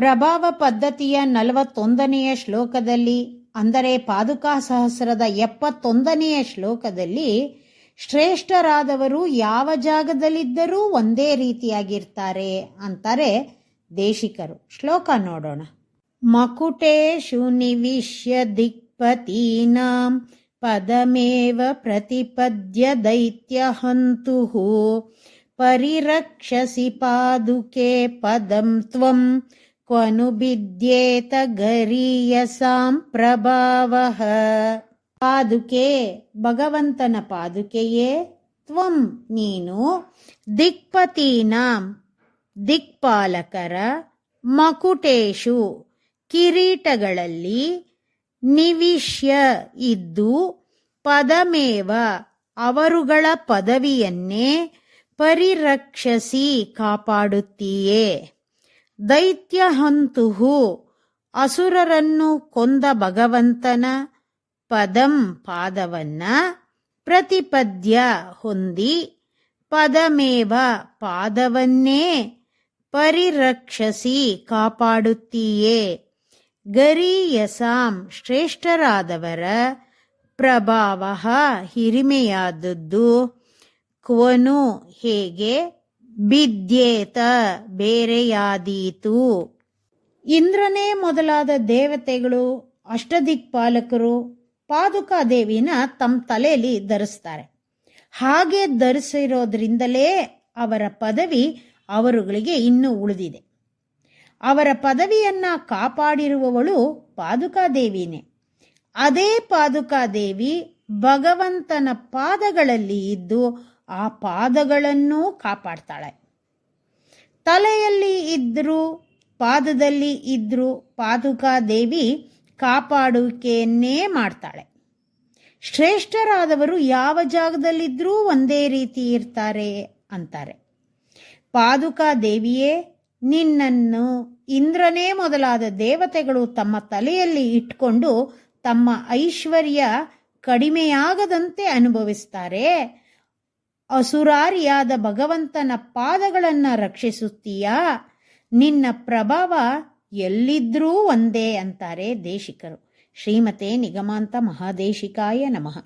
ಪ್ರಭಾವ ಪದ್ಧತಿಯ 41ನೆಯ ಶ್ಲೋಕದಲ್ಲಿ, ಅಂದರೆ ಪಾದುಕಾ ಸಹಸ್ರದ 71ನೆಯ ಶ್ಲೋಕದಲ್ಲಿ, ಶ್ರೇಷ್ಠರಾದವರು ಯಾವ ಜಾಗದಲ್ಲಿದ್ದರೂ ಒಂದೇ ರೀತಿಯಾಗಿರ್ತಾರೆ ಅಂತಾರೆ ದೇಶಿಕರು. ಶ್ಲೋಕ ನೋಡೋಣ. ಮಕುಟೇಶು ನಿವಿಶ್ಯ ದಿಕ್ಪತೀನಾಂ ಪದಮೇವ ಪ್ರತಿಪದ್ಯ ದೈತ್ಯ ಹಂತುಃ ಪರಿರಕ್ಷಸಿ ಪಾದುಕೆ ಪದಂ ತ್ವಂ ಕ್ವನು ಬಿದ್ಯೇತ ಗರೀಯಸಾಂ ಪ್ರಭಾವಃ. ಪಾದುಕೆ, ಭಗವಂತನ ಪಾದುಕೆಯೇ, ತ್ವಂ ನೀನು, ದಿಕ್ಪತೀನಾಂ ದಿಕ್ಪಾಲಕರ, ಮಕುಟೇಶು ಕಿರೀಟಗಳಲ್ಲಿ, ನಿವಿಶ್ಯ ಇದ್ದು, ಪದಮೇವ ಅವರುಗಳ ಪದವಿಯನ್ನೇ, ಪರಿರಕ್ಷಸಿ ಕಾಪಾಡುತ್ತೀಯೇ, ದೈತ್ಯ ಹಂತುಹು ಅಸುರರನ್ನು ಕೊಂದ ಭಗವಂತನ, ಪದಂ ಪಾದವನ್ನ, ಪ್ರತಿಪದ್ಯ ಹೊಂದಿ, ಪದಮೇವ ಪಾದವನ್ನೇ, ಪರಿರಕ್ಷಸಿ ಕಾಪಾಡುತ್ತೀಯೇ, ಗರೀಯಸಾಂ ಶ್ರೇಷ್ಠರಾದವರ, ಪ್ರಭಾವ ಹಿರಿಮೆಯಾದದ್ದು, ಕ್ವನು ಹೇಗೆ, ಬಿದ್ಯೇತ ಬೇರೆಯಾದೀತು. ಇಂದ್ರನೇ ಮೊದಲಾದ ದೇವತೆಗಳು, ಅಷ್ಟದಿಕ್ಪಾಲಕರು ಪಾದುಕಾದೇವಿನ ತಮ್ಮ ತಲೆಯಲ್ಲಿ ಧರಿಸ್ತಾರೆ. ಹಾಗೆ ಧರಿಸಿರೋದ್ರಿಂದಲೇ ಅವರ ಪದವಿ ಅವರುಗಳಿಗೆ ಇನ್ನೂ ಉಳಿದಿದೆ. ಅವರ ಪದವಿಯನ್ನ ಕಾಪಾಡಿರುವವಳು ಪಾದುಕಾದೇವಿನೇ. ಅದೇ ಪಾದುಕಾದೇವಿ ಭಗವಂತನ ಪಾದಗಳಲ್ಲಿ ಇದ್ದು ಆ ಪಾದಗಳನ್ನು ಕಾಪಾಡ್ತಾಳೆ. ತಲೆಯಲ್ಲಿ ಇದ್ರೂ ಪಾದದಲ್ಲಿ ಇದ್ರೂ ಪಾದುಕಾದೇವಿ ಕಾಪಾಡುವಿಕೆಯನ್ನೇ ಮಾಡ್ತಾಳೆ. ಶ್ರೇಷ್ಠರಾದವರು ಯಾವ ಜಾಗದಲ್ಲಿದ್ರೂ ಒಂದೇ ರೀತಿ ಇರ್ತಾರೆ ಅಂತಾರೆ. ಪಾದುಕಾದೇವಿಯೇ, ನಿನ್ನನ್ನು ಇಂದ್ರನೇ ಮೊದಲಾದ ದೇವತೆಗಳು ತಮ್ಮ ತಲೆಯಲ್ಲಿ ಇಟ್ಕೊಂಡು ತಮ್ಮ ಐಶ್ವರ್ಯ ಕಡಿಮೆಯಾಗದಂತೆ ಅನುಭವಿಸ್ತಾರೆ. ಅಸುರಾರಿಯಾದ ಭಗವಂತನ ಪಾದಗಳನ್ನು ರಕ್ಷಿಸುತ್ತೀಯಾ, ನಿನ್ನ ಪ್ರಭಾವ ಎಲ್ಲಿದ್ರೂ ಒಂದೇ ಅಂತಾರೆ ದೇಶಿಕರು. ಶ್ರೀಮತೆ ನಿಗಮಾಂತ ಮಹಾದೇಶಿಕಾಯ ನಮಃ.